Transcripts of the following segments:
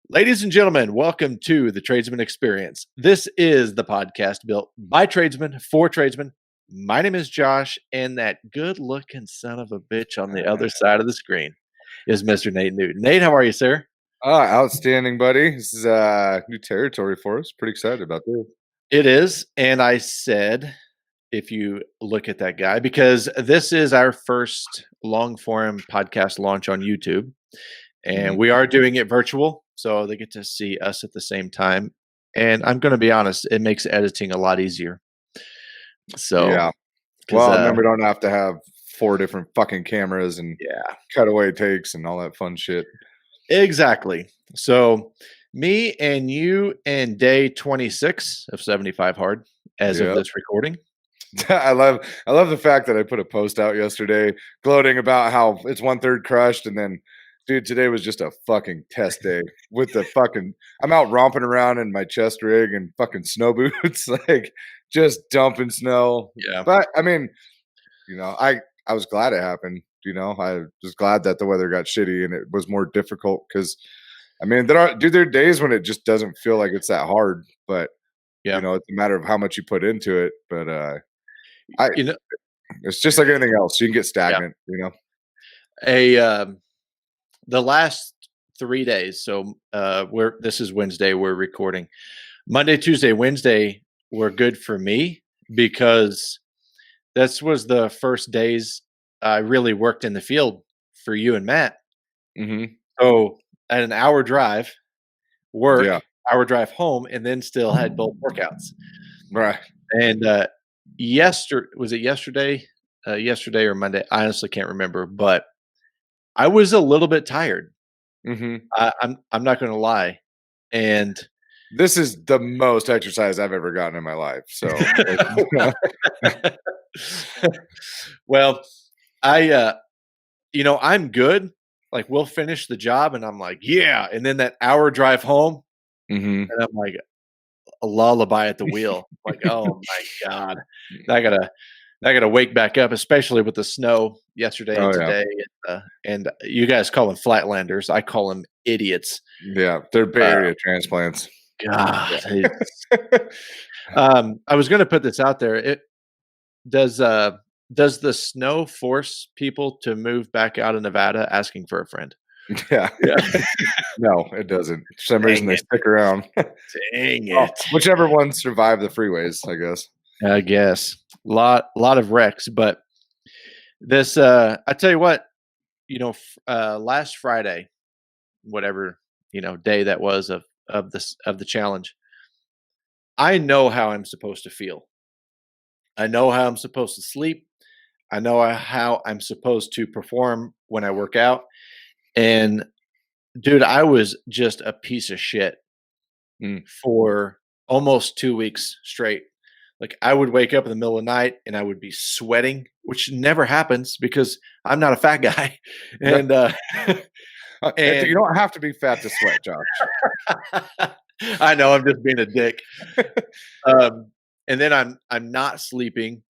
Ladies and gentlemen, welcome to the Tradesman Experience. This is the podcast built by tradesmen for tradesmen. My name is Josh, and that good looking son of a bitch on the other side of the screen is Mr. Nate Newton. Nate, how are you, sir? Outstanding, buddy. This is new territory for us. Pretty excited about this. It is. And I said, if you look at that guy, because this is our first long form podcast launch on YouTube, and we are doing it virtual. So they get to see us at the same time. And I'm going to be honest, it makes editing a lot easier. So, Yeah. Well, and then we don't have to have 4 different fucking cameras and cutaway takes and all that fun shit. Exactly. So, me and you and day 26 of 75 hard as of this recording. I love the fact that I put a post out yesterday gloating about how it's 1/3 crushed, and then dude, today was just a fucking test day with the fucking I'm out romping around in my chest rig and fucking snow boots, like just dumping snow. Yeah. But I mean, I was glad it happened. I was glad that the weather got shitty and it was more difficult because I mean, there are days when it just doesn't feel like it's that hard, but it's a matter of how much you put into it. But it's just like anything else. You can get stagnant, The last 3 days. So this is Wednesday. We're recording Monday, Tuesday, Wednesday were good for me because this was the first days I really worked in the field for you and Matt. Mm-hmm. So at an hour drive, hour drive home, and then still had both workouts. Right. And was it yesterday? Yesterday or Monday? I honestly can't remember, but I was a little bit tired. Mm-hmm. I'm not going to lie, and this is the most exercise I've ever gotten in my life. So, well, I'm good. Like we'll finish the job, and I'm like, yeah. And then that hour drive home, and I'm like, a lullaby at the wheel. Like, oh my god, I gotta wake back up, especially with the snow yesterday and today. And you guys call them flatlanders. I call them idiots. Yeah, they're Bay Area transplants. God. I was going to put this out there. It does the snow force people to move back out of Nevada asking for a friend? Yeah. No, it doesn't. For some reason, they stick around. Dang it. Whichever ones survive the freeways, I guess. I guess. Lot of wrecks, but this I tell you what, last Friday, whatever, day that was of the challenge, I know how I'm supposed to feel. I know how I'm supposed to sleep. I know how I'm supposed to perform when I work out. And dude, I was just a piece of shit for almost 2 weeks straight. Like I would wake up in the middle of the night and I would be sweating, which never happens because I'm not a fat guy. And you don't have to be fat to sweat, Josh. I know, I'm just being a dick. And then I'm not sleeping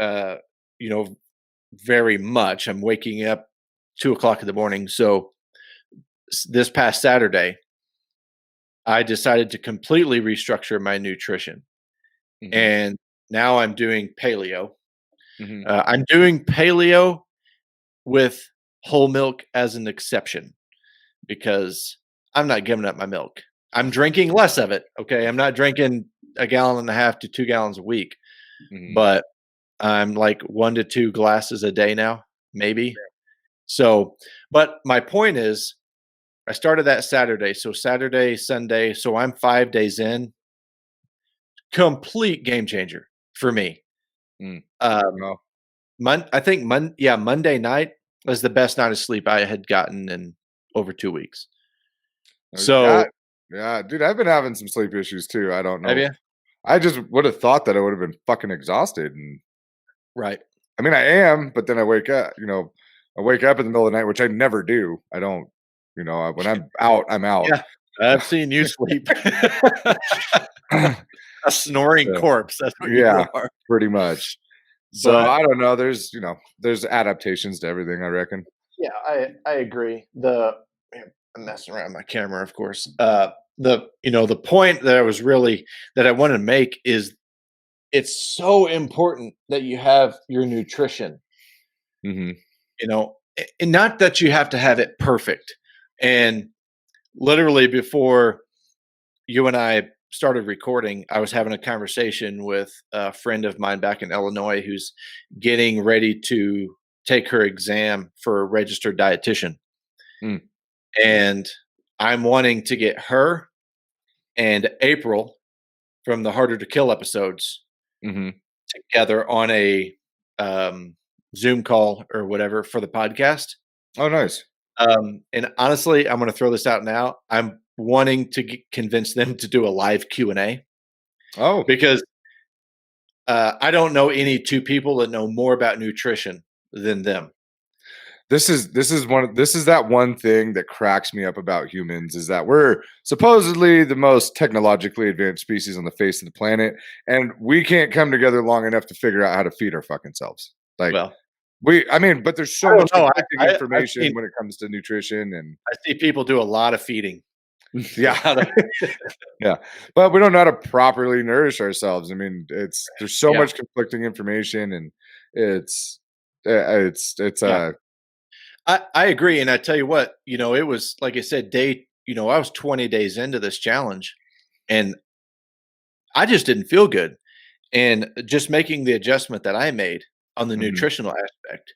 very much. I'm waking up 2:00 in the morning. So this past Saturday, I decided to completely restructure my nutrition. Mm-hmm. And now I'm doing paleo. Mm-hmm. I'm doing paleo with whole milk as an exception because I'm not giving up my milk. I'm drinking less of it. Okay. I'm not drinking 1.5 gallons to 2 gallons a week, but I'm like 1 to 2 glasses a day now, maybe. Yeah. So, but my point is I started that Saturday. So Saturday, Sunday. So I'm 5 days in. Complete game changer for me. I think Monday night was the best night of sleep I had gotten in over 2 weeks. So dude, I've been having some sleep issues too. I don't know. Have you? I just would have thought that I would have been fucking exhausted. Right. I mean, I am, but then I wake up, I wake up in the middle of the night, which I never do. I don't, when I'm out, I'm out. Yeah, I've seen you sleep. A snoring corpse. That's what you are. Pretty much. So I don't know. There's adaptations to everything, I reckon. Yeah, I agree. I'm messing around my camera, of course. The point that I wanted to make is it's so important that you have your nutrition, Mhm. and not that you have to have it perfect. And literally before you and I started recording, I was having a conversation with a friend of mine back in Illinois who's getting ready to take her exam for a registered dietitian. Mm. And I'm wanting to get her and April from the Harder to Kill episodes Mhm. together on a Zoom call or whatever for the podcast. Oh, nice. And honestly, I'm going to throw this out now. I'm wanting to convince them to do a live Q&A Oh, because I don't know any two people that know more about nutrition than them. this is that one thing that cracks me up about humans is that we're supposedly the most technologically advanced species on the face of the planet, and we can't come together long enough to figure out how to feed our fucking selves. Like Well, I mean, but there's so I don't much know. conflicting I've information seen when it comes to nutrition and I see people do a lot of feeding. A yeah. lot of Yeah, but we don't know how to properly nourish ourselves. I mean, there's so yeah, much conflicting information, and it's it's yeah. I agree, and I tell you what, it was like I said, I was 20 days into this challenge, and I just didn't feel good. And just making the adjustment that I made on the mhm, nutritional aspect,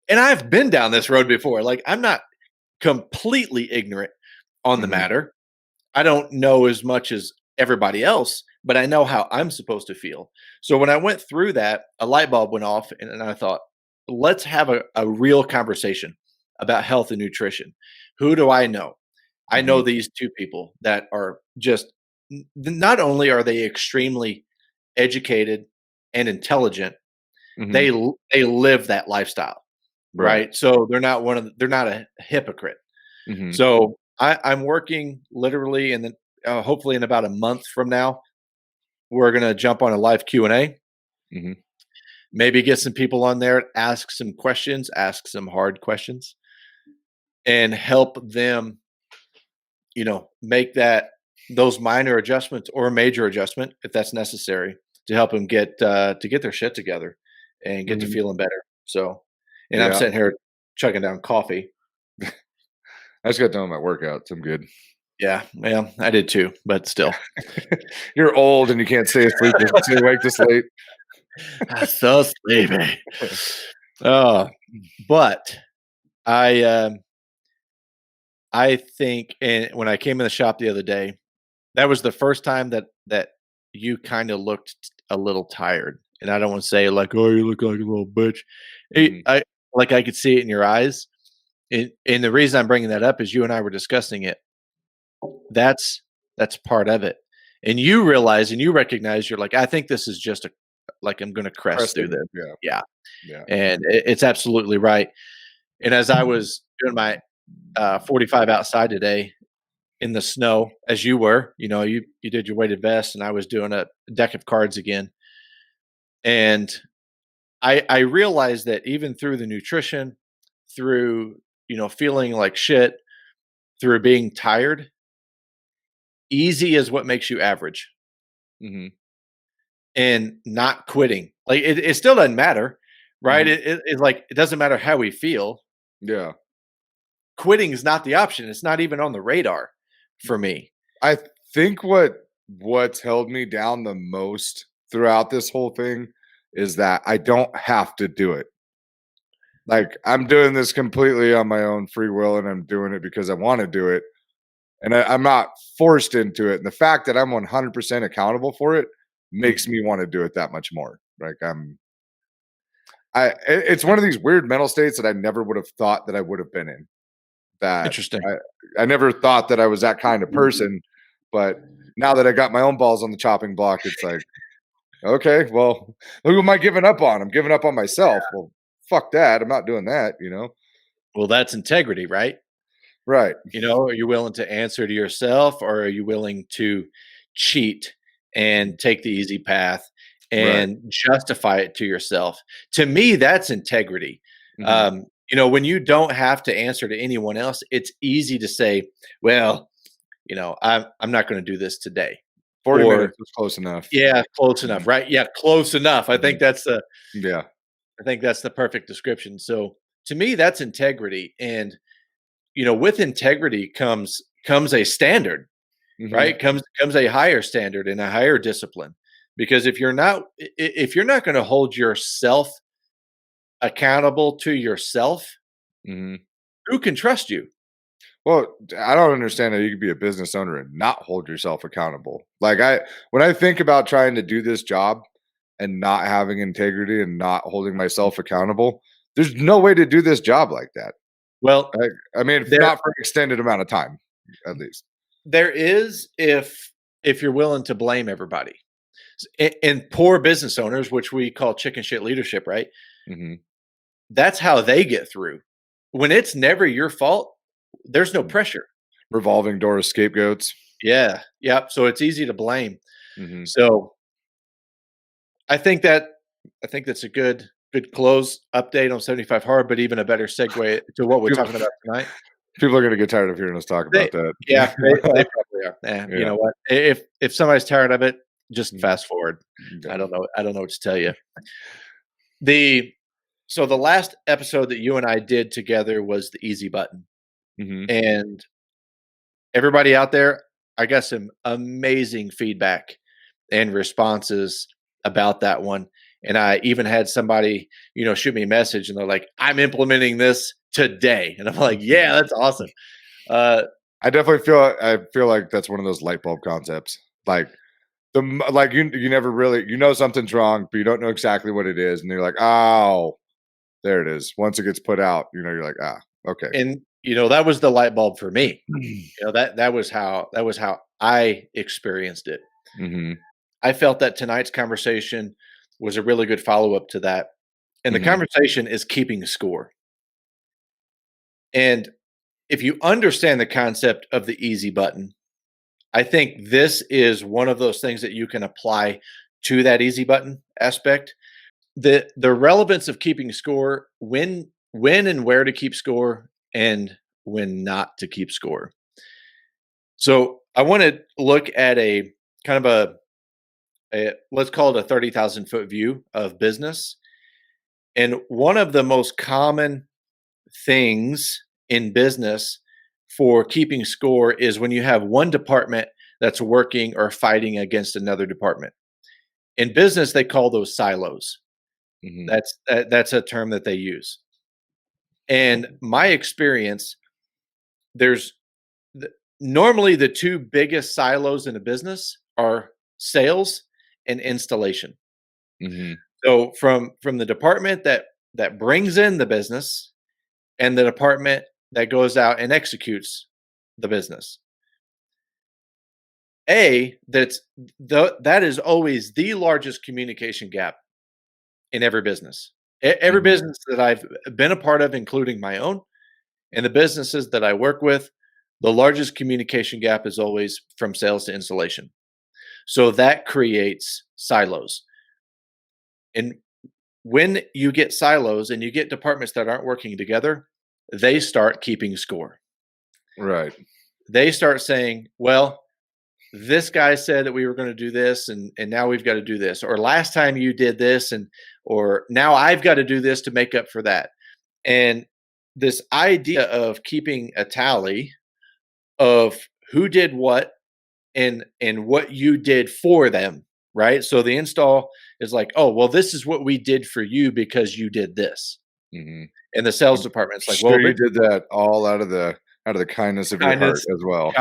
and I've been down this road before. Like I'm not completely ignorant on the mhm, matter. I don't know as much as everybody else, but I know how I'm supposed to feel. So when I went through that, a light bulb went off, and I thought, let's have a real conversation about health and nutrition. Who do I know? I know mhm, these two people that are just not only are they extremely educated and intelligent, mhm. they live that lifestyle, Right. right? So they're not a hypocrite. Mhm, So I'm working literally, and then hopefully in about a month from now, we're gonna jump on a live Q&A. mhm, Maybe get some people on there, ask some questions, ask some hard questions, and help them, make those minor adjustments or a major adjustment if that's necessary to help them get their shit together and get to mhm. feeling better. So, and I'm Yeah, sitting here chugging down coffee. I just got done with my workouts. I'm good. Yeah, well, I did too, but still. You're old and you can't stay awake this late. I'm so sleepy. Oh, but I I think, and when I came in the shop the other day, that was the first time that you kind of looked a little tired. And I don't want to say like, oh, you look like a little bitch. Mhm, I like I could see it in your eyes. And the reason I'm bringing that up is you and I were discussing it. That's that's part of it. And you realize and you recognize you're like, I think this is just like I'm going to crest through Cresting. this. Yeah, Yeah, yeah. and it's absolutely right. And as I was doing my 45 outside today in the snow, as you were, you did your weighted vest, and I was doing a deck of cards again. And I realized that even through the nutrition, through feeling like shit, through being tired, easy is what makes you average, Mhm, and not quitting. Like it still doesn't matter, right? mhm. It like it doesn't matter how we feel. Yeah. Quitting is not the option. It's not even on the radar for me. I think what's held me down the most throughout this whole thing is that I don't have to do it. Like, I'm doing this completely on my own free will, and I'm doing it because I wanna do it, and I'm not forced into it, and the fact that I'm 100% accountable for it makes Mhm. me wanna do it that much more. Like, it's one of these weird mental states that I never would have thought that I would have been in, that Interesting. I never thought that I was that kind of person, but now that I got my own balls on the chopping block, it's like, "Okay, well, who am I giving up on? I'm giving up on myself. Well, fuck that. I'm not doing that," you know? Well, that's integrity, right? Right, Are you willing to answer to yourself, or are you willing to cheat and take the easy path right. and justify it to yourself? To me, that's integrity. Mhm. when you don't have to answer to anyone else, it's easy to say, well, I'm not going to do this today. 40 Or minutes is close enough. yeah, close Mhm, enough, right? Yeah, close enough. mhm. Yeah. I think that's the perfect description. So to me, that's integrity. And with integrity comes a standard, Mhm, right? Comes a higher standard and a higher discipline. Because if you're not going to hold yourself accountable to yourself, mhm. who can trust you? Well, I don't understand how you could be a business owner and not hold yourself accountable. Like when I think about trying to do this job and not having integrity and not holding myself accountable, there's no way to do this job like that. Well, I mean, there not for an extended amount of time, at least. there is if you're willing to blame everybody. And poor business owners, which we call chicken shit leadership, right? Mhm. That's how they get through. When it's never your fault, there's no pressure. Revolving door of scapegoats. Yeah. Yep. So it's easy to blame. Mhm. So I think that I think that's a good close update on 75 hard, but even a better segue to what we're People talking about tonight. people are gonna get tired of hearing us talk They about that. yeah, they probably are. You Yeah. know what? If somebody's tired of it, just Mhm. fast forward. I Yeah. don't know. I don't know what to tell you. The So the last episode that you and I did together was the easy button. Mhm. And everybody out there, I got some amazing feedback and responses about that one. And I even had somebody, shoot me a message and they're like, I'm implementing this today. And I'm like, Mhm. yeah, that's awesome. Uh, I feel like that's one of those light bulb concepts. Like like you never really something's wrong, but you don't know exactly what it is, and you're like, oh, there it is. Once it gets put out, you're like, ah, okay. and that was the light bulb for me. That was how I experienced it. Hmm. I felt that tonight's conversation was a really good follow up to that. And the Hmm. conversation is keeping score. And if you understand the concept of the easy button, I think this is one of those things that you can apply to that easy button aspect. The relevance of keeping score, when and where to keep score, and when not to keep score. So I want to look at a kind of a let's call it a 30,000 foot view of business. And one of the most common things in business for keeping score is when you have one department that's working or fighting against another department. In business, they call those silos. Hmm. That's a term that they use. And my experience, there's the, normally the two biggest silos in a business are sales and installation. Hmm. So from the department that brings in the business and the department that goes out and executes the business. That is always the largest communication gap in every business. Every Hmm. business that I've been a part of, including my own, and the businesses that I work with, the largest communication gap is always from sales to installation. So that creates silos. And when you get silos and you get departments that aren't working together, they start keeping score. Right. They start saying, well, this guy said that we were going to do this and now we've got to do this, or last time you did this, and or now I've got to do this to make up for that. And this idea of keeping a tally of who did what and what you did for them, right? So the install is like, oh well, this is what we did for you because you did this. Hmm. And the sales I'm department's like, well, sure this you did that all out of the kindness of your heart kindness, as well.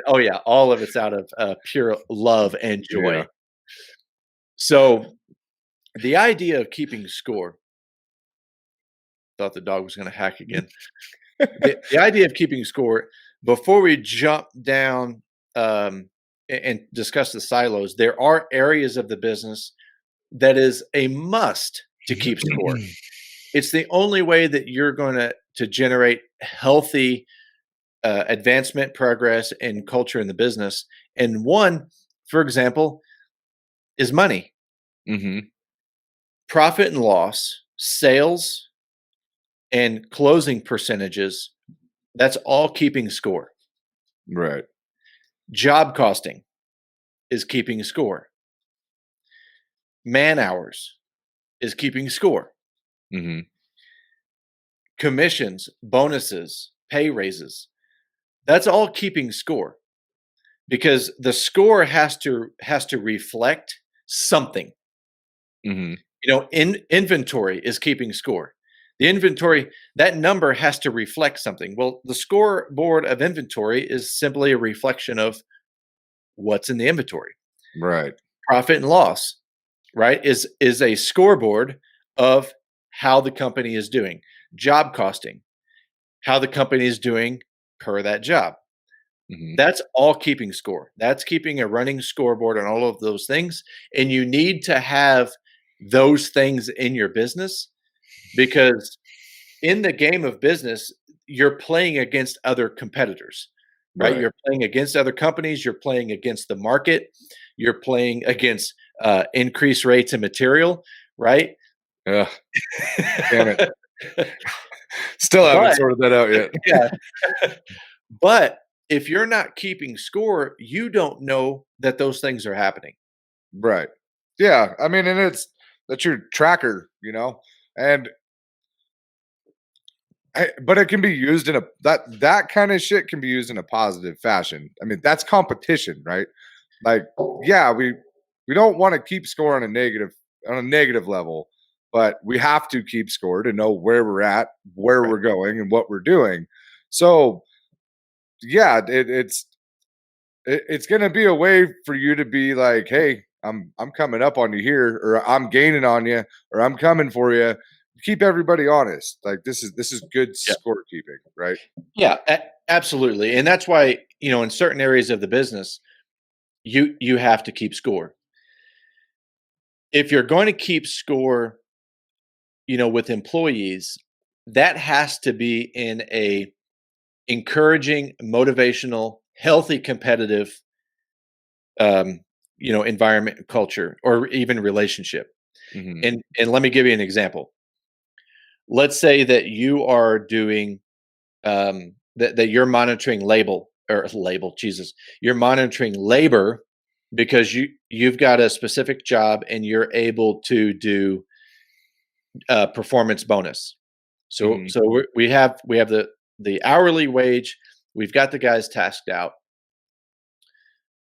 oh yeah, all of it's out of pure love and joy. Yeah. So the idea of keeping score, thought the dog was going to hack again. The idea of keeping score, before we jump down and discuss the silos, there are areas of the business that is a must to keep score. It's the only way that you're going to generate healthy advancement, progress, and culture in the business. And one, for example, is money, Hmm. profit and loss, sales, and closing percentages, that's all keeping score. Right. Job costing is keeping score. Man hours is keeping score. Mhm. Commissions, bonuses, pay raises, that's all keeping score because the score has to reflect something. Mhm. Inventory is keeping score. The inventory, that number has to reflect something. Well, the scoreboard of inventory is simply a reflection of what's in the inventory. Right. Profit and loss, right, is a scoreboard of how the company is doing. Job costing, how the company is doing per that job. Mhm. That's all keeping score. That's keeping a running scoreboard on all of those things. And you need to have those things in your business because in the game of business, you're playing against other competitors, right? Right. You're playing against other companies, you're playing against the market, you're playing against increased rates in material, right? Ugh, damn it. Still haven't But sorted that out yet. yeah, but if you're not keeping score, you don't know that those things are happening. Right. Yeah, I mean, and that's your tracker, and but it can be used in that kind of shit can be used in a positive fashion. I mean, that's competition, right? Like, yeah, we don't want to keep score on a negative level, but we have to keep score to know where we're at, where Right. we're going, and what we're doing. So, yeah, it's going to be a way for you to be like, hey, I'm coming up on you here, or I'm gaining on you, or I'm coming for you. Keep everybody honest. Like this is good Yeah. scorekeeping, right? Yeah, absolutely. And that's why, in certain areas of the business, you have to keep score. If you're going to keep score, with employees, that has to be in a encouraging, motivational, healthy, competitive environment, culture, or even relationship. Hmm. And let me give you an example. Let's say that you are doing that you're monitoring Jesus, you're monitoring labor because you've got a specific job and you're able to do performance bonus. So Hmm. we have the hourly wage, we've got the guys tasked out,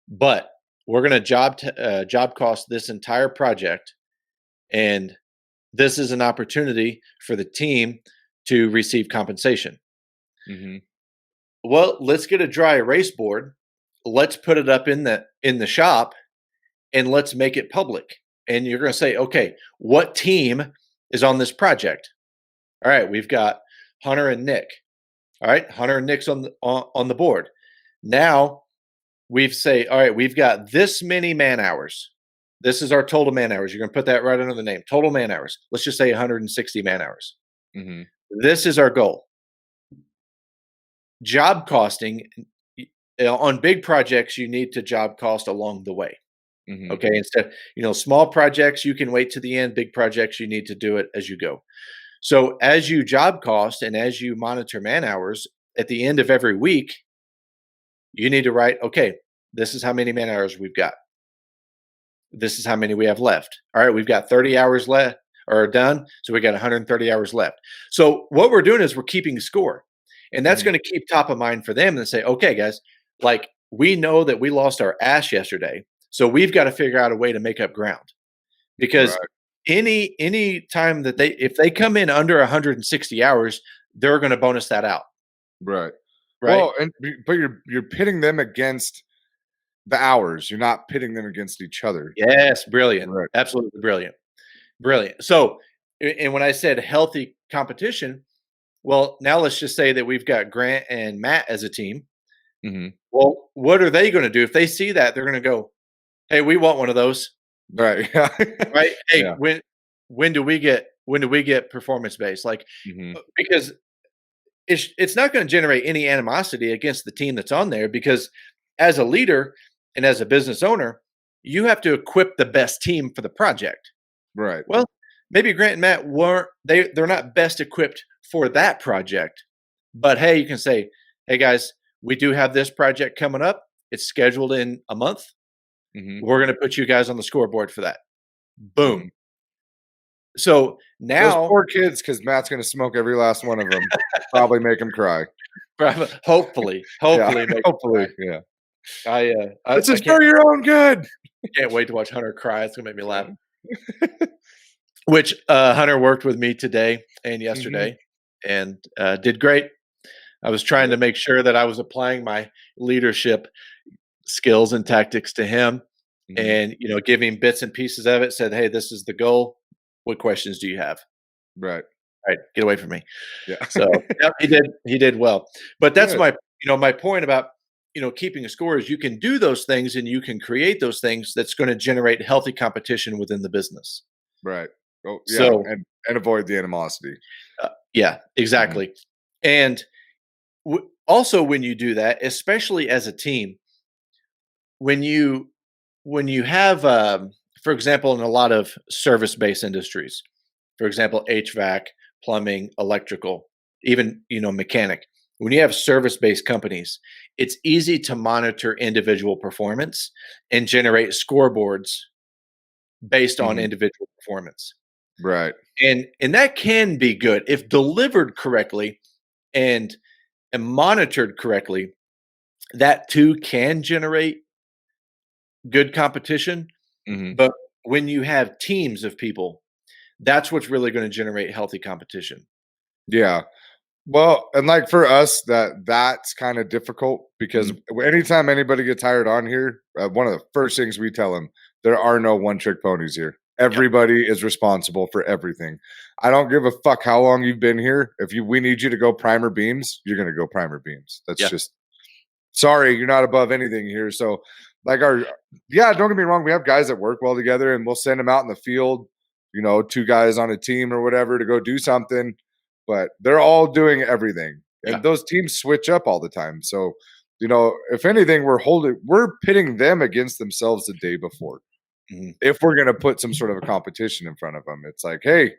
but we're going to job cost this entire project, and this is an opportunity for the team to receive compensation. Hmm. Well, let's get a dry erase board. Let's put it up in the shop and let's make it public. And you're going to say, okay, what team is on this project? All right, we've got Hunter and Nick. All right, Hunter and Nick's on the board. Now we've say, all right, we've got this many man hours. This is our total man hours. You're going to put that right under the name. Total man hours. Let's just say 160 man hours. Hmm. This is our goal. Job costing on big projects, you need to job cost along the way. Hmm. Okay, instead, small projects you can wait to the end. Big projects you need to do it as you go. So as you job cost and as you monitor man hours, at the end of every week, you need to write, okay, this is how many man hours we've got. This is how many we have left. All right, we've got 30 hours left or done, so we got 130 hours left. So what we're doing is we're keeping score, and that's Hmm. going to keep top of mind for them and say, okay, guys, like we know that we lost our ass yesterday, so we've got to figure out a way to make up ground because Right. any time that if they come in under 160 hours, they're going to bonus that out, Right. right? Well, but you're pitting them against the hours. You're not pitting them against each other. Yes, brilliant, Right. absolutely brilliant, brilliant. So, and when I said healthy competition, well, now let's just say that we've got Grant and Matt as a team. Hmm. Well, what are they going to do if they see that? They're going to go, "Hey, we want one of those, Right. Yeah. right? Hey, Yeah. when do we get performance based? Like, Hmm. because it's not going to generate any animosity against the team that's on there because as a leader and as a business owner, you have to equip the best team for the project. Right. Well, maybe Grant and Matt weren't they're not best equipped for that project. But hey, you can say, "Hey guys, we do have this project coming up. It's scheduled in a month. Mhm, We're going to put you guys on the scoreboard for that." mhm. Boom. So Those now, poor kids, because Matt's gonna smoke every last one of them. Probably make them cry. hopefully, Yeah, hopefully make them hopefully, cry. yeah. I This I is can't for your own good. can't wait to watch Hunter cry. It's gonna make me laugh. Yeah. Which Hunter worked with me today and Mhm. yesterday, and did great. I was trying Yep. to make sure that I was applying my leadership skills and tactics to him, Mhm. and giving bits and pieces of it. Said, "Hey, this is the goal. What questions do you have? Right. All right, get away from me." Yeah. So, yep, he did well. But that's Good. my point about keeping a score is you can do those things and you can create those things that's going to generate healthy competition within the business. Right. Oh, yeah, So, and avoid the animosity. yeah, Mhm. exactly. And also, when you do that, especially as a team, when you have, for example, in a lot of service-based industries, for example, HVAC, plumbing, electrical, even mechanic. When you have service-based companies, it's easy to monitor individual performance and generate scoreboards based on Mhm. individual performance. Right. And that can be good if delivered correctly and monitored correctly. That too can generate good competition. Mhm. But when you have teams of people, that's what's really going to generate healthy competition. Yeah. Well, and like for us, that's kind of difficult because Mhm. anytime anybody gets hired on here, one of the first things we tell them, there are no one trick ponies here. Yep. Everybody is responsible for everything. I don't give a fuck how long you've been here. If we need you to go primer beams, you're going to go primer beams. That's Yeah. just sorry, you're not above anything here. So, like yeah, don't get me wrong. We have guys that work well together, and we'll send them out in the field. Two guys on a team or whatever to go do something, but they're all doing everything, Yeah. and those teams switch up all the time. So, if anything, we're pitting them against themselves the day before. Mhm. If we're gonna put some sort of a competition in front of them, it's like, hey,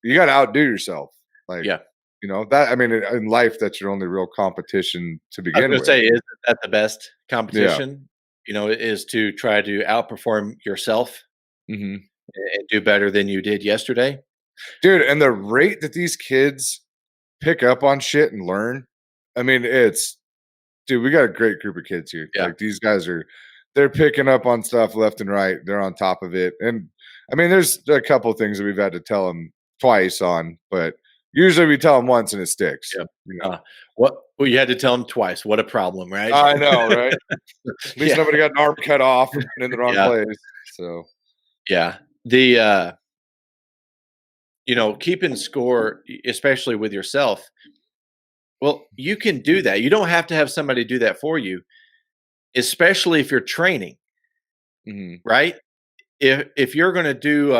you got to outdo yourself. Like, Yeah. that. I mean, in life, that's your only real competition to I was begin gonna with. say, isn't that the best Yeah. competition? Is to try to outperform yourself Mhm. and do better than you did yesterday. Dude, and the rate that these kids pick up on shit and learn, I mean, dude, we got a great group of kids here. Yeah. Like these guys they're picking up on stuff left and right. They're on top of it. And I mean, there's a couple things that we've had to tell them twice on, but usually we tell them once and it sticks, Yeah. you know. Well, you had to tell them twice. What a problem, right? I know, right? At least Yeah. nobody got an arm cut off from being in the wrong Yeah. place. So, Yeah. Keeping score, especially with yourself, well, you can do that. You don't have to have somebody do that for you, especially if you're training, mhm, right? If you're gonna do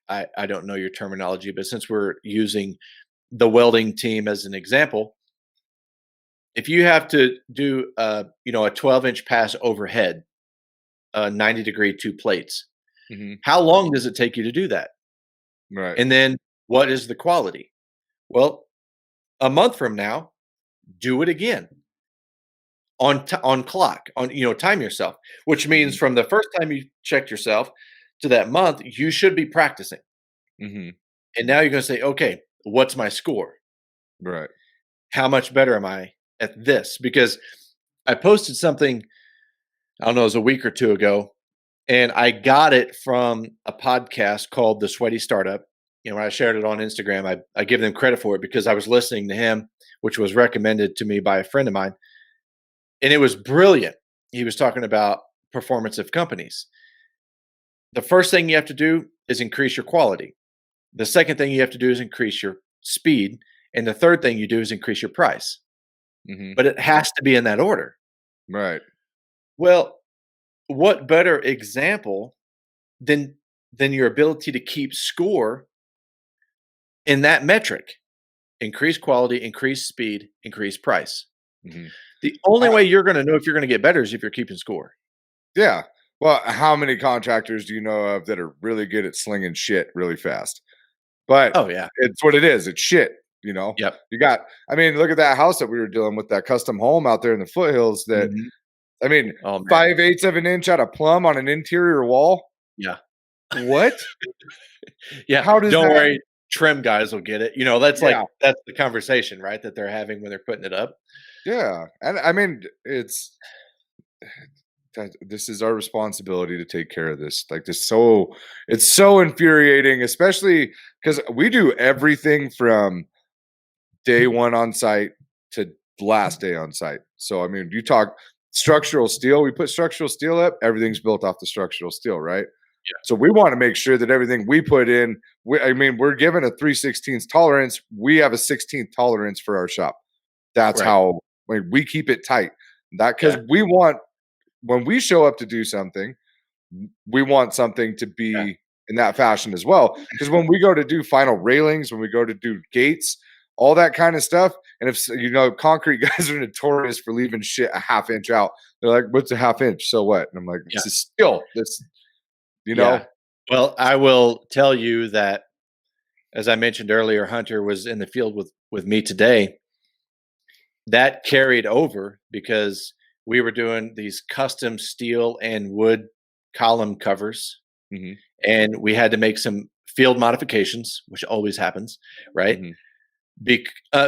I don't know your terminology, but since we're using the welding team as an example, if you have to do a 12-inch pass overhead, 90-degree two plates, mhm, how long does it take you to do that? right. And then what is the quality? Well, a month from now, do it again on clock, on time yourself, which means Mhm, from the first time you checked yourself to that month, you should be practicing. mhm, And now you're going to say, okay, what's my score? right. How much better am I at this? Because I posted something, I don't know, it was a week or two ago, and I got it from a podcast called The Sweaty Startup. When I shared it on Instagram, I give them credit for it because I was listening to him, which was recommended to me by a friend of mine. And it was brilliant. He was talking about performance of companies. The first thing you have to do is increase your quality. The second thing you have to do is increase your speed. And the third thing you do is increase your price. Mhm, But it has to be in that order. right. Well, what better example than your ability to keep score in that metric? Increase quality, increase speed, increase price. Mhm. The only way you're going to know if you're going to get better is if you're keeping score. Yeah. Well, how many contractors do you know of that are really good at slinging shit really fast? But Oh yeah. it's what it is. It's shit, you know? Yep. You got I mean, look at that house that we were dealing with, that custom home out there in the foothills that Mhm. I mean, Oh man. 5/8 of an inch out of plumb on an interior wall? Yeah. What? Yeah. How does Don't that worry. Trim guys will get it. That's Yeah, that's the conversation, right? That they're having when they're putting it up. yeah, and I mean, it's that this is our responsibility to take care of this. Like, this so it's so infuriating, especially because we do everything from day 1 on site to last day on site. So, I mean, you talk structural steel, we put structural steel up, everything's built off the structural steel, right? So we want to make sure that everything we put in, I mean, we're given a 3/16 tolerance. We have a 16th tolerance for our shop. That's Right. how we keep it tight. That because Yeah. we want when we show up to do something, we want something to Yeah. be in that fashion as well. Because when we go to do final railings, when we go to do gates, all that kind of stuff, and if concrete guys are notorious for leaving shit a half inch out. They're like, "What's a half inch? So what?" And I'm like, Yeah. "It's a still. That's you Yeah. know." Well, I will tell you that, as I mentioned earlier, Hunter was in the field with me today. That carried over because we were doing these custom steel and wood column covers, Hmm. and we had to make some field modifications, which always happens, right? Hmm.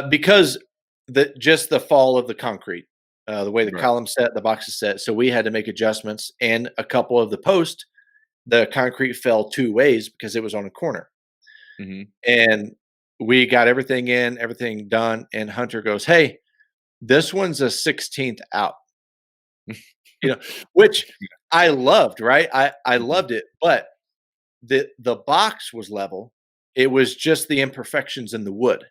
Because the fall of the concrete, the way the Right. column set, the box is set, so we had to make adjustments, and a couple of the posts, the concrete fell two ways because it was on a corner. Hmm. And we got everything in, everything done, and Hunter goes, "Hey, this one's a 16th out." You know, which I loved, right? I Hmm. loved it, but the box was level. It was just the imperfections in the wood.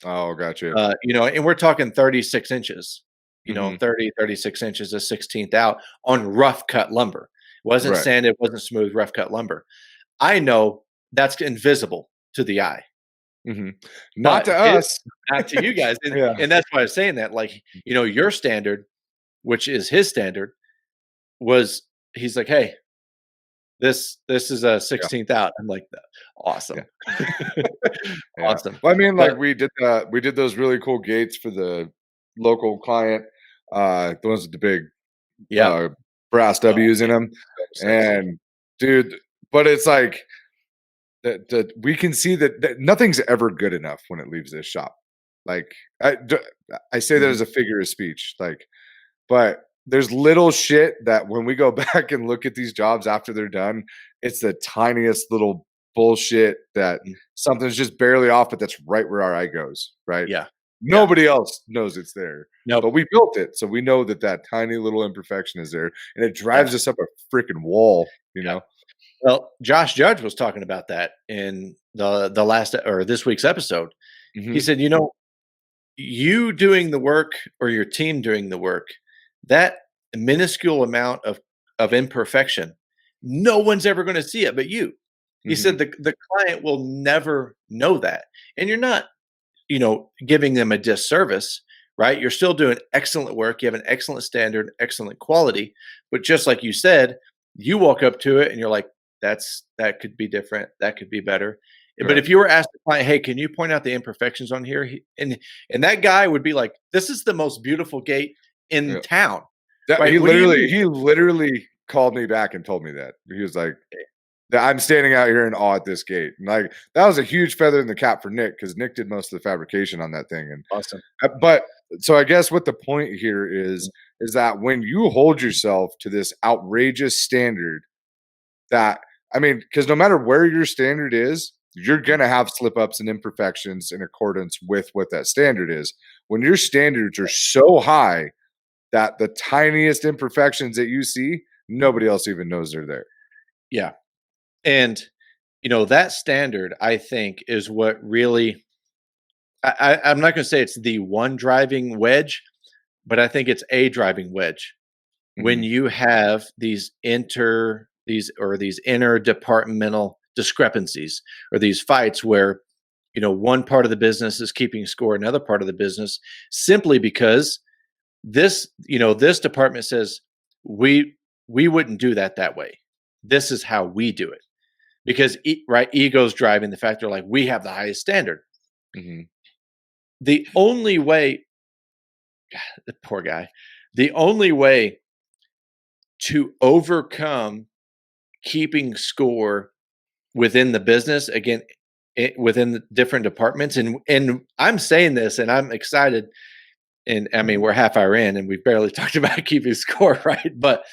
Oh, gotcha. And we're talking 36 inches, Hmm. 36 inches, a 16th out on rough cut lumber. Wasn't Right. sanded, wasn't smooth, rough cut lumber. I know that's invisible to the eye, Hmm. Not but to his us. not to you guys. And, Yeah. and that's why I was saying that. Like, your standard, which is his standard, was he's like, "Hey, this is a Yeah. 16th out." I'm like, Yeah. "Awesome." Yeah. Awesome. Well, I mean, But like we did those really cool gates for the local client, the ones with the big yeah. uh brass Oh, W's in them. so sexy. And dude, but it's like that we can see that nothing's ever good enough when it leaves this shop. Like I say that Mhm. as a figure of speech. Like, but there's little shit that when we go back and look at these jobs after they're done, it's the tiniest little bullshit that Mm. something's just barely off, but that's right where our eye goes, right? Yeah. Yeah. Nobody else knows it's there, but Nope. we built it, so we know that that tiny little imperfection is there, and it Yeah. drives us up a freaking wall, you Yeah. know? Well, Josh Judge was talking about that in the last or this week's episode. He Mhm, said, you doing the work or your team doing the work, that minuscule amount of imperfection, no one's ever going to see it but you. He said mhm, the client will never know that. And you're not, giving them a disservice, right? You're still doing excellent work. You have an excellent standard, excellent quality. But just like you said, you walk up to it and you're like, that could be different. That could be better. But right, if you were asked the client, hey, can you point out the imperfections on here? And that guy would be like, this is the most beautiful gate in yeah. town, That right? What do you mean? he literally called me back and told me that. He was like, I'm standing out here in awe at this gate. And like that was a huge feather in the cap for Nick because Nick did most of the fabrication on that thing. And Awesome. but so I guess what the point here is that when you hold yourself to this outrageous standard, that I mean, because no matter where your standard is, you're Mhm. gonna have slip ups and imperfections in accordance with what that standard is. When your standards are so high that the tiniest imperfections that you see, nobody else even knows they're there. Yeah. And, that standard, I think, is what really, I'm not going to say it's the one driving wedge, but I think it's a driving wedge when Mhm, you have these interdepartmental discrepancies or these fights where one part of the business is keeping score another part of the business simply because this department says we we wouldn't do that way. This is how we do it. Because right, ego's driving the fact they're like, we have the highest standard. Mhm. The only way, the poor guy, the only way to overcome keeping score within the business, again, within the different departments, and I'm saying this and I'm excited, and I mean we're half hour in and we've barely talked about keeping score, right? But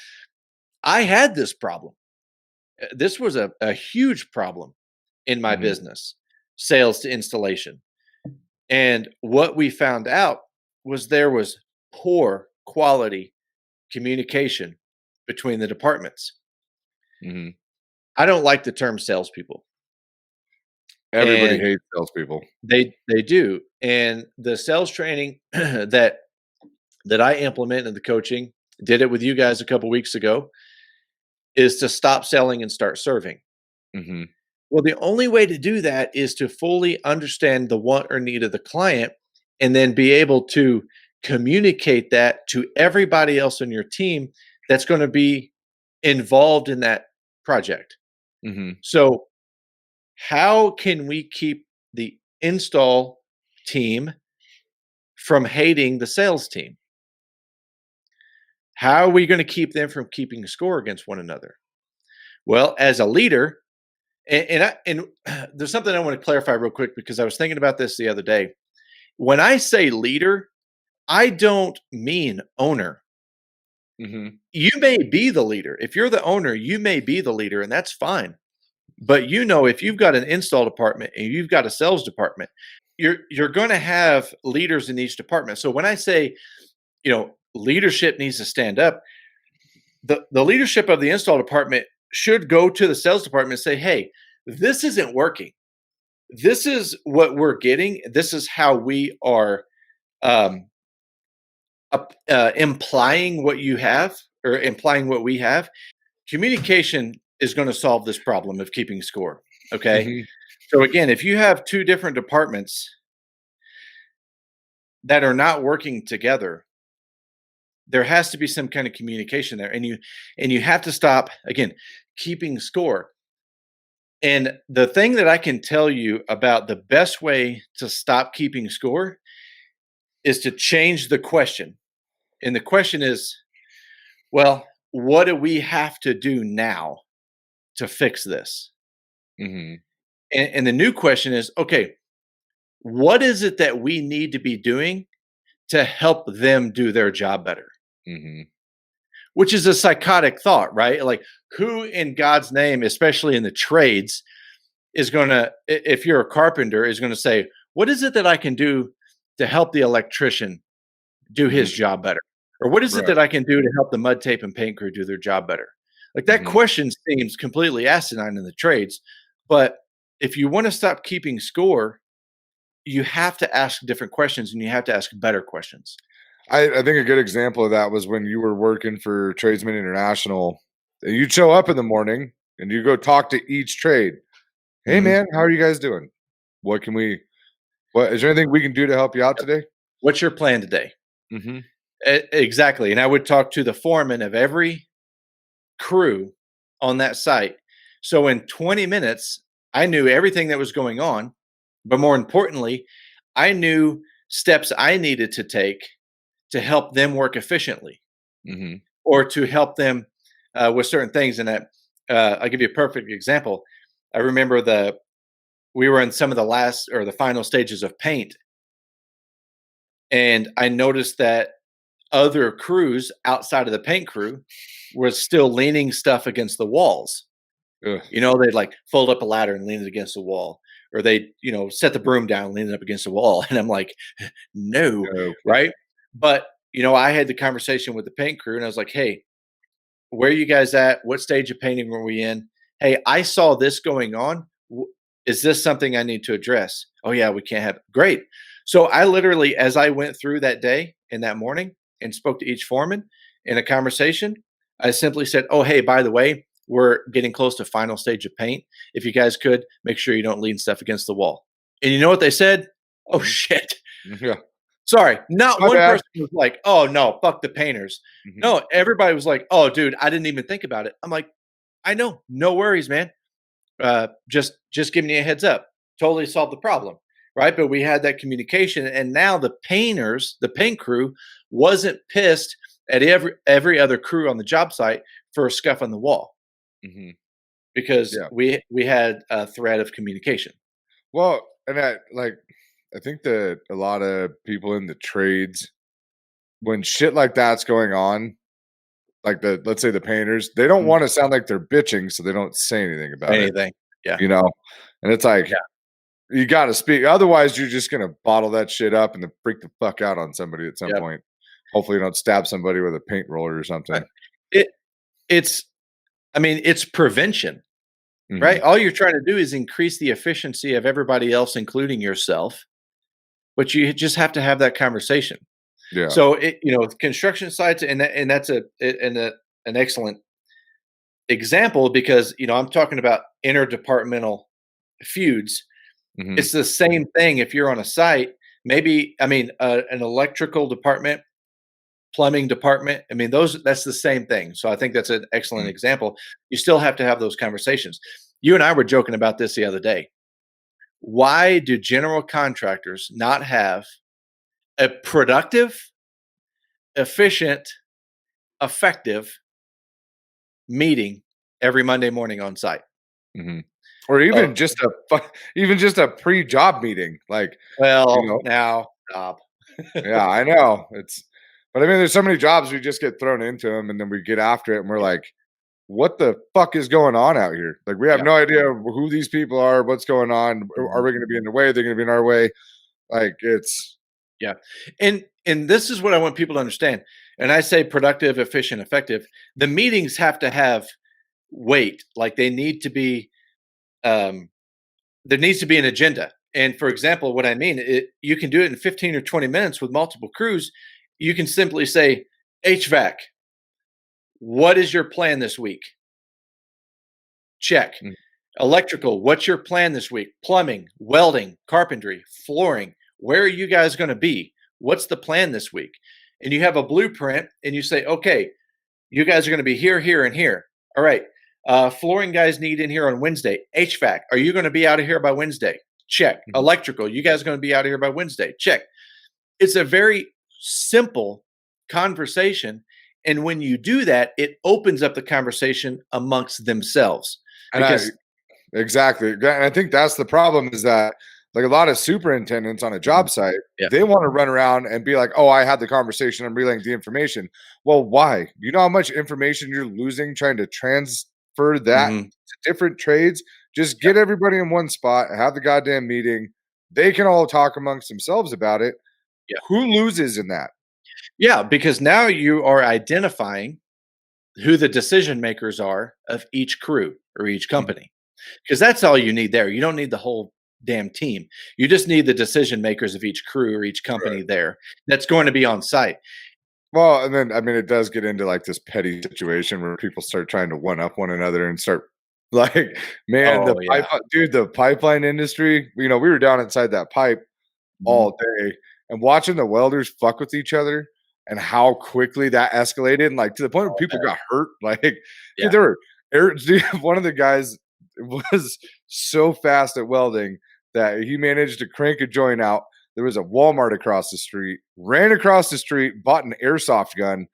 I had this problem. This was a huge problem in my Mhm. business, sales to installation. And what we found out was there was poor quality communication between the departments. Mhm. I don't like the term salespeople, Everybody and hates salespeople. they do. And the sales training that I implement in the coaching, did it with you guys a couple weeks ago, is to stop selling and start serving. Mhm. Well, the only way to do that is to fully understand the want or need of the client and then be able to communicate that to everybody else on your team that's going to be involved in that project. Mhm. So, how can we keep the install team from hating the sales team? How are we going to keep them from keeping score against one another? Well, as a leader, and there's something I want to clarify real quick because I was thinking about this the other day. When I say leader, I don't mean owner. Mhm. You may be the leader. If you're the owner, you may be the leader, and that's fine. But if you've got an install department and you've got a sales department, you're going to have leaders in each department. So when I say, leadership needs to stand up, the leadership of the install department should go to the sales department and say, "Hey, this isn't working. This is what we're getting. This is how we are um, implying what you have or implying what we have. Communication is going to solve this problem of keeping score." Okay. Mhm. So again, if you have two different departments that are not working together, there has to be some kind of communication there, and you have to stop again keeping score. And the thing that I can tell you about the best way to stop keeping score is to change the question. And the question is, well, what do we have to do now to fix this? Mhm. And the new question is, okay, what is it that we need to be doing to help them do their job better? Mhm. Which is a psychotic thought, right? Like, who in God's name, especially in the trades, is going to, if you're a carpenter, is going to say, what is it that I can do to help the electrician do his Mhm. job better? Or what is it Right. that I can do to help the mud tape and paint crew do their job better? Like that Mhm. question seems completely asinine in the trades. But if you want to stop keeping score, you have to ask different questions and you have to ask better questions. I think a good example of that was when you were working for Tradesman International. You'd show up in the morning and you go talk to each trade. Hey Mhm. man, how are you guys doing? What can we what is there anything we can do to help you out Yep. today? What's your plan today? Mhm. Exactly. And I would talk to the foreman of every crew on that site. So in 20 minutes, I knew everything that was going on. But more importantly, I knew steps I needed to take to help them work efficiently Mhm. or to help them with certain things. And I'll give you a perfect example. I remember we were in some of the last or the final stages of paint, and I noticed that other crews outside of the paint crew were still leaning stuff against the walls. Ugh. They'd like fold up a ladder and lean it against the wall, or they, set the broom down and lean it up against the wall. And I'm like, no, No. right? But I had the conversation with the paint crew, and I was like, hey, where are you guys at? What stage of painting were we in? Hey, I saw this going on. Is this something I need to address? Oh yeah, we can't have great. So I literally, as I went through that day and that morning and spoke to each foreman in a conversation, I simply said, "Oh hey, by the way, we're getting close to final stage of paint. If you guys could make sure you don't lean stuff against the wall." And you know what they said? Oh Mhm. shit. Yeah. Sorry, not My one bad. person was like, "Oh, no, fuck the painters." Mhm, No, everybody was like, "Oh, dude, I didn't even think about it." I'm like, "I know. No worries, man. Just giving you a heads up. Totally solved the problem." Right? But we had that communication, and now the painters, the paint crew wasn't pissed at every other crew on the job site for a scuff on the wall mhm. because Yeah. we had a thread of communication. Well, and I think that a lot of people in the trades, when shit like that's going on, like let's say the painters, they don't Mm, wanna sound like they're bitching, so they don't say anything about it, anything. Yeah. you know? And it's like, Yeah. you gotta speak, otherwise you're just gonna bottle that shit up and then freak the fuck out on somebody at some Yep. point. Hopefully you don't stab somebody with a paint roller or Right. something. It it's I mean, it's prevention, right? Mhm. All you're trying to do is increase the efficiency of everybody else, including yourself, but you just have to have that conversation. Yeah. So construction sites, and that's an excellent example because I'm talking about interdepartmental feuds. Mhm. It's the same thing if you're on a site. Maybe I mean an electrical department, plumbing department. I mean that's the same thing. So I think that's an excellent Mhm. example. You still have to have those conversations. You and I were joking about this the other day. Why do general contractors not have a productive, efficient, effective meeting every Monday morning on site? Mhm. Or Oh, even just a even just a pre-job meeting, like, you well, know. now stop. Yeah, I know. But I mean, there's so many jobs we just get thrown into them, and then we get after it, and we're Yeah, like, "What the fuck is going on out here?" Like, we have yeah, no idea who these people are, what's going on. Are mhm, we gonna be in the way? They're gonna be in our way. Like, it's yeah, and this is what I want people to understand, and I say productive, efficient, effective. The meetings have to have weight, like, they need to be, um there needs to be an agenda, and, for example, what I mean, you can do it in 15 or 20 minutes with multiple crews. You can simply say, "HVAC, what is your plan this week?" Check. mm, Electrical, what's your plan this week? Plumbing, welding, carpentry, flooring. Where are you guys going to be? What's the plan this week? And you have a blueprint and you say, okay, you guys are going to be here, here, and here. All right. Flooring guys need in here on Wednesday. HVAC, are you going to be out of here by Wednesday? Check. mhm. Electrical, you guys are going to be out of here by Wednesday. Check. It's a very simple conversation. And when you do that, it opens up the conversation amongst themselves And I because, exactly. And I think that's the problem is that, like, a lot of superintendents on a Mhm. job site, Yeah. they wanna run around and be like, "Oh, I had the conversation, I'm relaying the information." Well, why? You know how much information you're losing trying to transfer that Mhm. to different trades? Just Yep. get everybody in one spot, have the goddamn meeting. They can all talk amongst themselves about it. Yeah. Who loses in that? Yeah, because now you are identifying who the decision makers are of each crew or each Mhm. company. Because that's all you need there. You don't need the whole damn team. You just need the decision makers of each crew or each Right. company there that's going to be on site. Well, and then I mean, it does get into like this petty situation where people start trying to one up one another and start like, man, Oh, yeah. the pipeline industry. We were down inside that pipe Mhm. all day and watching the welders fuck with each other and how quickly that escalated, and like to the point where Oh, people man. got hurt. Like, dude, Yeah. there were dude, one of the guys was so fast at welding that he managed to crank a joint out. There was a Walmart across the street, ran across the street, bought an airsoft gun,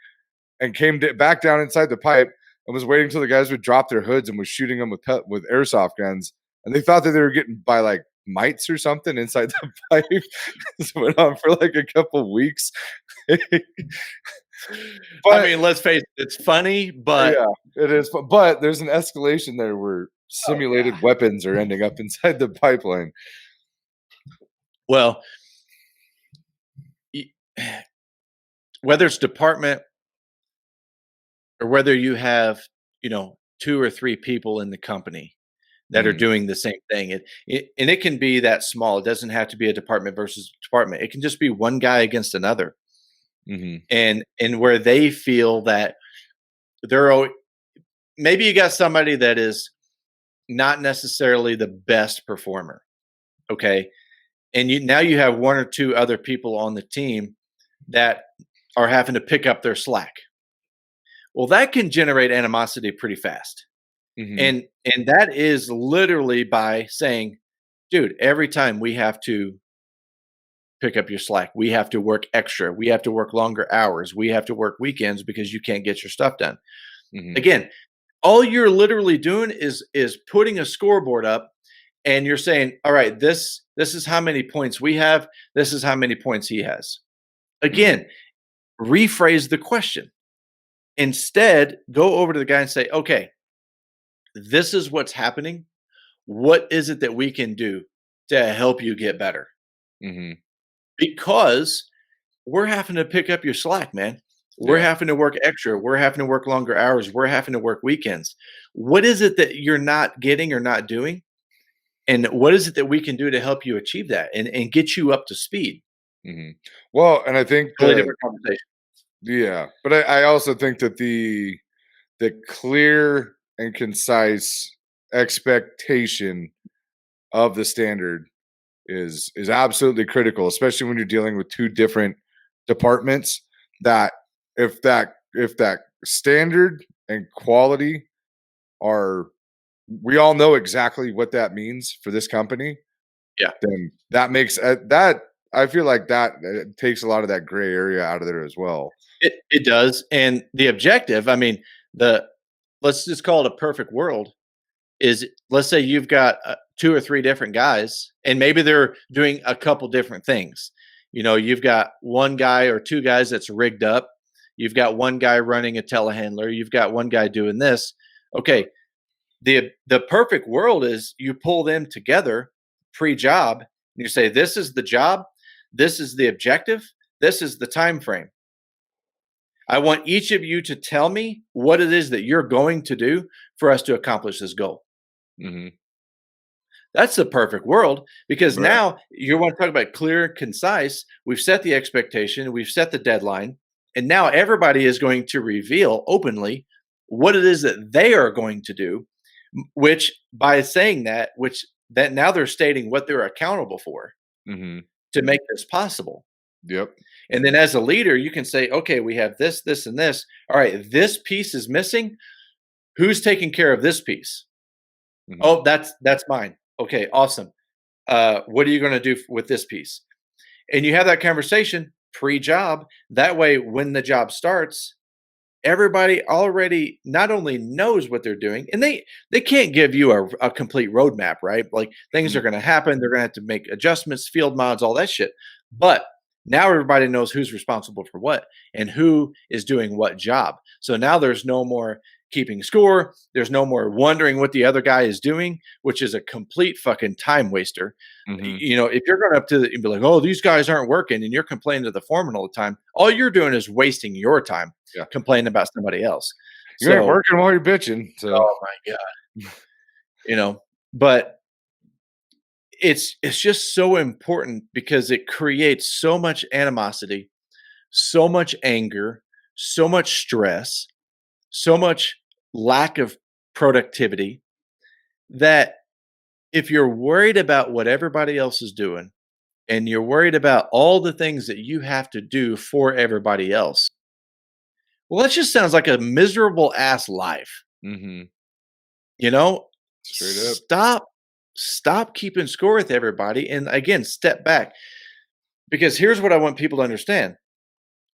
and came back down inside the pipe and was waiting until the guys would drop their hoods and was shooting them with airsoft guns. And they thought that they were getting by like mites or something inside the pipe. This went on for like a couple weeks. I But mean, let's face it, it's funny, but yeah, it is. But there's an escalation there where oh, yeah. simulated weapons are ending up inside the pipeline. Well, y- whether it's department or whether you have, 2 or 3 people in the company that are Mhm, doing the same thing. And it can be that small. It doesn't have to be a department versus department. It can just be one guy against another, mhm, and where they feel that they're maybe you got somebody that is not necessarily the best performer. Okay, and now you have one or two other people on the team that are having to pick up their slack. Well, that can generate animosity pretty fast. Mhm. And that is literally by saying, dude, every time we have to pick up your slack, we have to work extra, we have to work longer hours, we have to work weekends because you can't get your stuff done. Mhm. Again, all you're literally doing is putting a scoreboard up, and you're saying, all right, this is how many points we have, this is how many points he has. Mhm. Again, rephrase the question. Instead, go over to the guy and say, okay, this is what's happening. What is it that we can do to help you get better? Mhm. Because we're having to pick up your slack, man. We're Yeah. having to work extra. We're having to work longer hours. We're having to work weekends. What is it that you're not getting or not doing? And what is it that we can do to help you achieve that and get you up to speed? Mhm. Well, and I think Totally the different conversation. yeah, but I also think that the clear and concise expectation of the standard is absolutely critical, especially when you're dealing with two different departments. That if that standard and quality are, we all know exactly what that means for this company, Yeah. then that makes that, I feel like that takes a lot of that gray area out of there as well. It does. And the objective, I mean, the let's just call it a perfect world is, let's say you've got two or three different guys, and maybe they're doing a couple different things. You've got one guy or two guys that's rigged up. You've got one guy running a telehandler. You've got one guy doing this. Okay, the perfect world is you pull them together pre-job, and you say, this is the job, this is the objective, this is the time frame. I want each of you to tell me what it is that you're going to do for us to accomplish this goal. Mhm. That's the perfect world, because Right. now you want to talk about clear and concise. We've set the expectation, we've set the deadline, and now everybody is going to reveal openly what it is that they are going to do, which by saying that, which that now they're stating what they're accountable for Mhm. to make this possible. Yep. And then as a leader, you can say, okay, we have this, this, and this. All right, this piece is missing. Who's taking care of this piece? Mhm. Oh, that's mine. Okay, awesome. What are you going to do with this piece? And you have that conversation pre-job. That way, when the job starts, everybody already not only knows what they're doing, and they can't give you a complete roadmap, right? Like, things are Mhm. going to happen. They're going to have to make adjustments, field mods, all that shit. But now everybody knows who's responsible for what and who is doing what job. So now there's no more keeping score. There's no more wondering what the other guy is doing, which is a complete fucking time waster. Mhm. If you're going up to and be like, oh, these guys aren't working, and you're complaining to the foreman all the time, all you're doing is wasting your time Yeah. complaining about somebody else. You ain't So, working while you're bitching, so oh my god, you know, but it's just so important because it creates so much animosity, so much anger, so much stress, so much lack of productivity, that if you're worried about what everybody else is doing and you're worried about all the things that you have to do for everybody else, well, that just sounds like a miserable ass life. Mhm. You know, Straight up. stop keeping score with everybody, and again, step back, because here's what I want people to understand.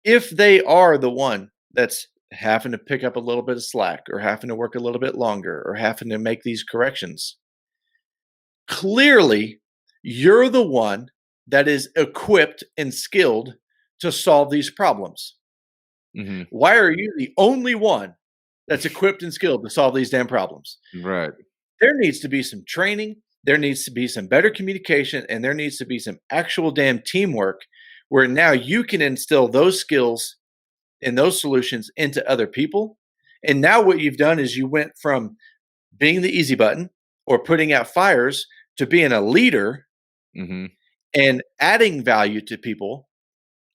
If they are the one that's having to pick up a little bit of slack or having to work a little bit longer or having to make these corrections, clearly you're the one that is equipped and skilled to solve these problems. Mhm. Why are you the only one that's equipped and skilled to solve these damn problems? Right. There needs to be some training, there needs to be some better communication, and there needs to be some actual damn teamwork, where now you can instill those skills and those solutions into other people. And now what you've done is you went from being the easy button or putting out fires to being a leader Mhm. and adding value to people.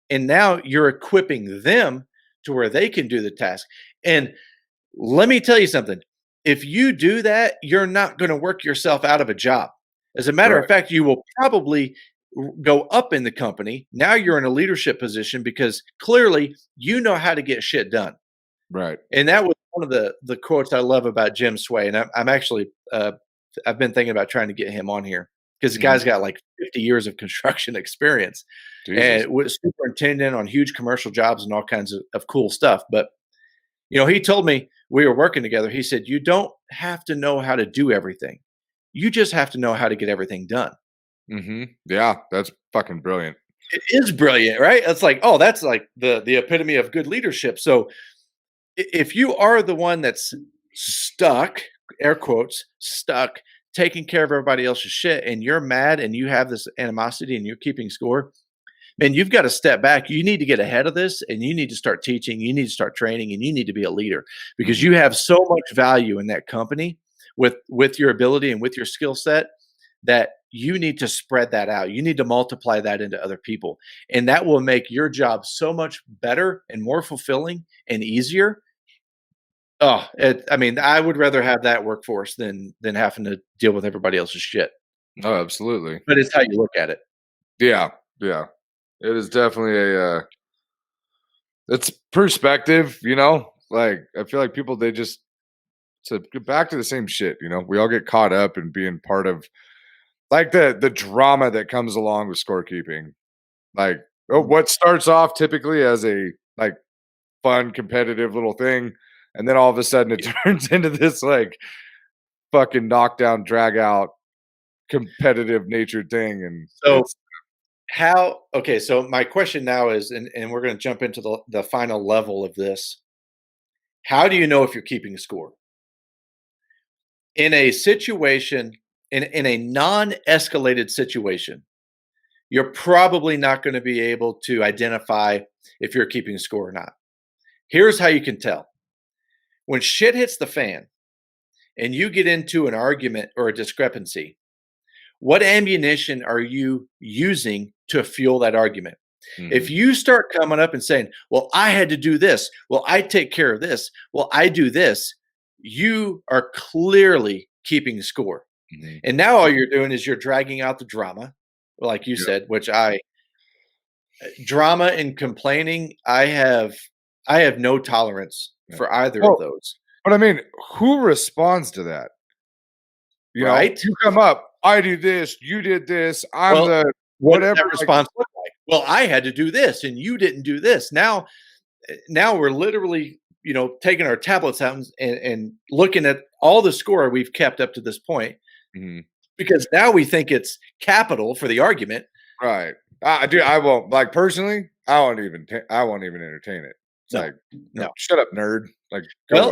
And now you're equipping them to where they can do the task. And let me tell you something. If you do that, you're not going to work yourself out of a job. As a matter of Right. fact, you will probably go up in the company. Now you're in a leadership position because clearly you know how to get shit done. Right. And that was one of the quotes I love about Jim Sway. And I'm actually I've been thinking about trying to get him on here because the Mhm. guy's got like 50 years of construction experience Jesus. and was superintendent on huge commercial jobs and all kinds of cool stuff. But he told me we were working together. He said, "You don't have to know how to do everything. You just have to know how to get everything done." Yeah, that's fucking brilliant. It is brilliant, right? It's like, oh, that's like the epitome of good leadership. So if you are the one that's stuck, air quotes, stuck, taking care of everybody else's shit, and you're mad and you have this animosity and you're keeping score, man, you've got to step back. You need to get ahead of this and you need to start teaching, you need to start training, and you need to be a leader because Mhm. you have so much value in that company with your ability and with your skill set that you need to spread that out. You need to multiply that into other people. And that will make your job so much better and more fulfilling and easier. Oh, I mean, I would rather have that workforce than having to deal with everybody else's shit. Oh, absolutely. But it's how you look at it. Yeah, yeah. It is definitely it's perspective, Like, I feel like people, they just to get back to the same shit, We all get caught up in being part of, like, the drama that comes along with scorekeeping. Like, Mhm. what starts off typically as a, like, fun, competitive little thing, and then all of a sudden it turns into this, like, fucking knockdown, drag out, competitive natured thing, and So it's so my question now is, and we're going to jump into the final level of this. How do you know if you're keeping score in a situation in a non-escalated situation? You're probably not going to be able to identify if you're keeping score or not. Here's how you can tell: when shit hits the fan and you get into an argument or a discrepancy, what ammunition are you using to fuel that argument? If Mhm. you start coming up and saying, "Well, I had to do this. Well, I take care of this. Well, I do this," you are clearly keeping score. Mhm. And now all you're doing is you're dragging out the drama, like you Yep. said, which I drama and complaining, I have no tolerance Yeah. for either of Well, those, but I mean, who responds to that? right? You come up, "I do this, you did this, I'm Well, the what does whatever," that like, response look like? Well, I had to do this and you didn't do this. Now we're literally, taking our tablets out and looking at all the score we've kept up to this point mhm, because now we think it's capital for the argument. right. I won't, like, personally, I won't even entertain it. It's No, like, no. "Shut up, nerd." Like, "Go Well,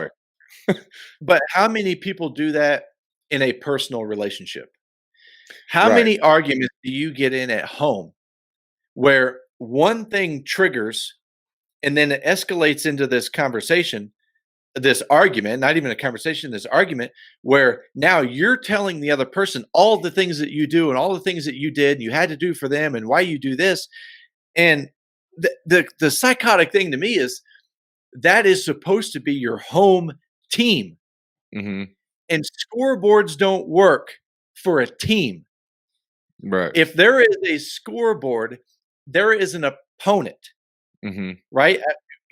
away." but how many people do that in a personal relationship? How Right. many arguments do you get in at home where one thing triggers and then it escalates into this conversation, this argument, not even a conversation, this argument where now you're telling the other person all the things that you do and all the things that you did and you had to do for them and why you do this. And the psychotic thing to me is that is supposed to be your home team. Mhm. And scoreboards don't work for a team. Right. If there is a scoreboard, there is an opponent, Mhm. right?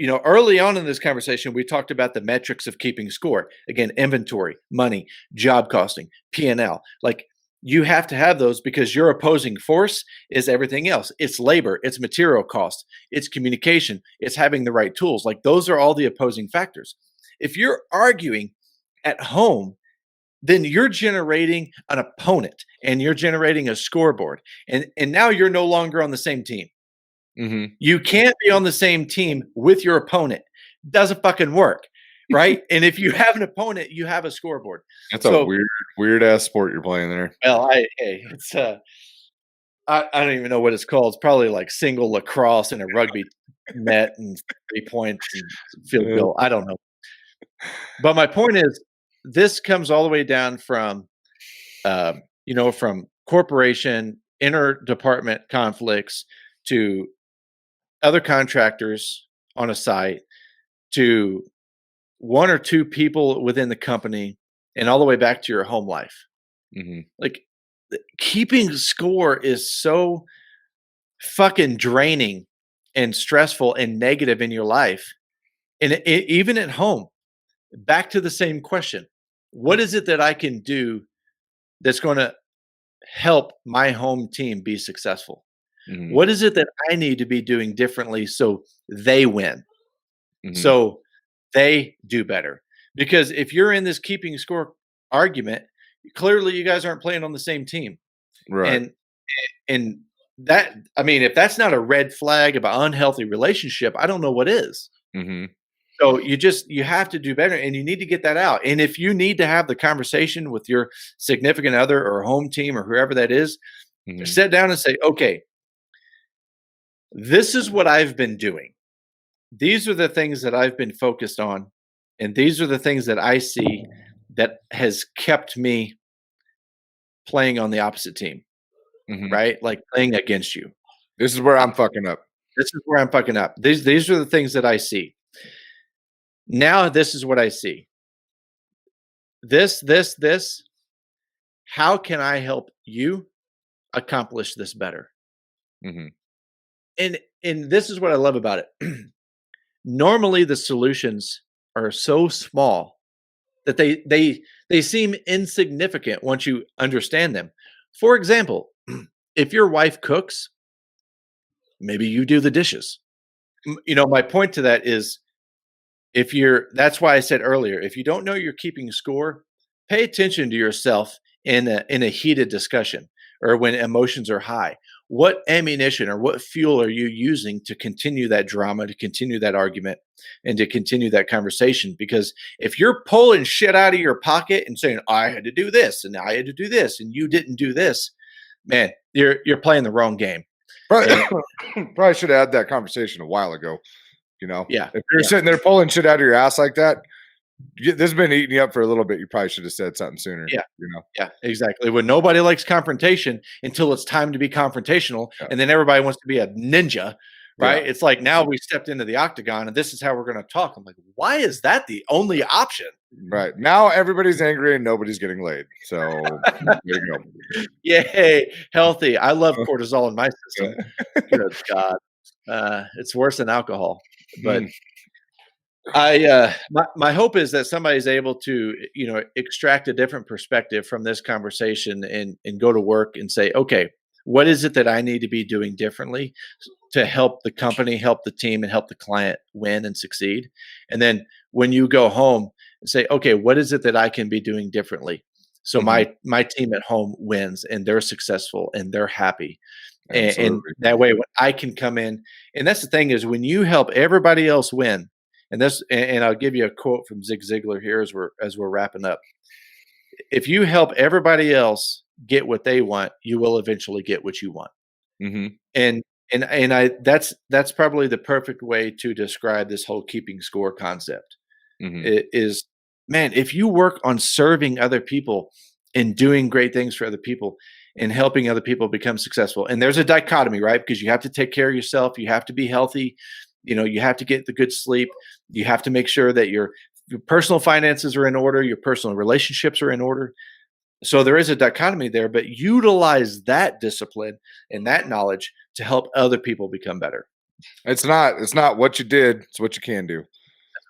Early on in this conversation, we talked about the metrics of keeping score. Again, inventory, money, job costing, P&L. Like you have to have those because your opposing force is everything else. It's labor, it's material cost, it's communication, it's having the right tools. Like those are all the opposing factors. If you're arguing at home, then you're generating an opponent and you're generating a scoreboard. And now you're no longer on the same team. Mhm. You can't be on the same team with your opponent. Doesn't fucking work, right? And if you have an opponent, you have a scoreboard. That's a So, weird ass sport you're playing there. well, it's I don't even know what it's called. It's probably like single lacrosse in a rugby net and 3 points and field Yeah. goal. I don't know. But my point is, this comes all the way down from from corporation interdepartment conflicts to other contractors on a site to one or two people within the company and all the way back to your home life. Mhm. Like keeping score is so. fucking draining and stressful and negative in your life, and even at home, back to the same question. What is it that I can do that's going to help my home team be successful? Mhm. What is it that I need to be doing differently so they win? Mhm. So they do better. Because if you're in this keeping score argument, clearly you guys aren't playing on the same team. Right. And that, I mean, if that's not a red flag of an unhealthy relationship, I don't know what is. Mhm. So you have to do better, and you need to get that out. And if you need to have the conversation with your significant other or home team or whoever that is, Mhm. sit down and say, okay, this is what I've been doing. These are the things that I've been focused on, and these are the things that I see that has kept me playing on the opposite team, Mhm. right? Like playing against you. This is where Uh, I'm fucking up. this is where I'm fucking up. These are the things that I see. Now this is what I see. This. How can I help you accomplish this better? Mhm. And this is what I love about it. Normally the solutions are so small that they seem insignificant once you understand them. For example, if your wife cooks, maybe you do the dishes. My point to that is, if you're that's why I said earlier, if you don't know you're keeping score, pay attention to yourself in a heated discussion or when emotions are high. What ammunition or what fuel are you using to continue that drama, to continue that argument, and to continue that conversation? Because if you're pulling shit out of your pocket and saying, I had to do this and I had to do this and you didn't do this, man, you're playing the wrong game. Probably, And probably should have had that conversation a while ago. You know, yeah, if you're yeah. sitting there pulling shit out of your ass like that, this has been eating you up for a little bit. You probably should have said something sooner. Yeah. You know. Yeah, exactly. When nobody likes confrontation until it's time to be confrontational, Yeah. and then everybody wants to be a ninja, Yeah. right? It's like now we stepped into the octagon and this is how we're going to talk. I'm like, why is that the only option? Right. Now everybody's angry and nobody's getting laid. So there you Yay, healthy. I love go. cortisol in my system. Good God. It's worse than alcohol. But Mm. my hope is that somebody's able to, extract a different perspective from this conversation and go to work and say, okay, what is it that I need to be doing differently to help the company, help the team, and help the client win and succeed? And then when you go home, say, okay, what is it that I can be doing differently so Mhm. my team at home wins and they're successful and they're happy. And Absolutely. that way, when I can come in, and that's the thing is when you help everybody else win, and I'll give you a quote from Zig Ziglar here as we're wrapping up. If you help everybody else get what they want, you will eventually get what you want. Mhm. And I that's probably the perfect way to describe this whole keeping score concept. Mhm. It is, man, if you work on serving other people and doing great things for other people and helping other people become successful. And there's a dichotomy, right? Because you have to take care of yourself, you have to be healthy, you have to get the good sleep, you have to make sure that your personal finances are in order, your personal relationships are in order. So there is a dichotomy there, but utilize that discipline and that knowledge to help other people become better, It's not what you did, it's what you can do.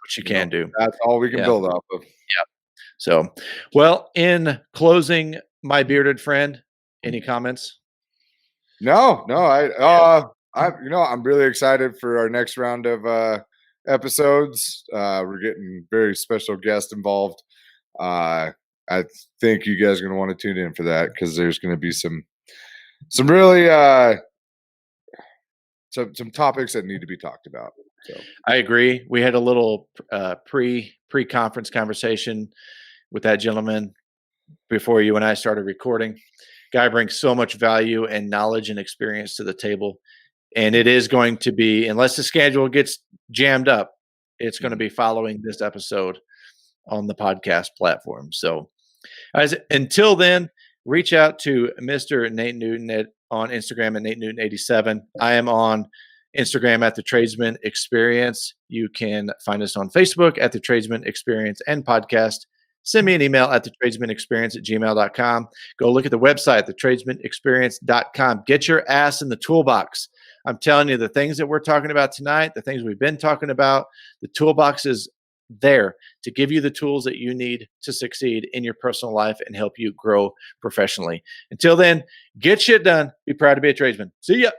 which you You know, can do. that's all we can Yeah. build off of. So, well, in closing, my bearded friend, any comments? No, no, Yeah. I'm really excited for our next round of episodes. We're getting very special guests involved. Uh, I think you guys are going to want to tune in for that because there's going to be some really some topics that need to be talked about. So I agree. We had a little pre-conference conversation with that gentleman before you and I started recording. Guy brings so much value and knowledge and experience to the table. And it is going to be, unless the schedule gets jammed up, it's going to mhm. be following this episode on the podcast platform. So, until then, reach out to Mr. Nate Newton on Instagram at Nate Newton 87. I am on Instagram at the Tradesman Experience. You can find us on Facebook at the Tradesman Experience and podcast. Send me an email at the tradesman experience at gmail.com. Go look at the website, thetradesmanexperience.com. Get your ass in the toolbox. I'm telling you, the things that we're talking about tonight, the things we've been talking about, the toolbox is there to give you the tools that you need to succeed in your personal life and help you grow professionally. Until then, get shit done. Be proud to be a tradesman. See ya.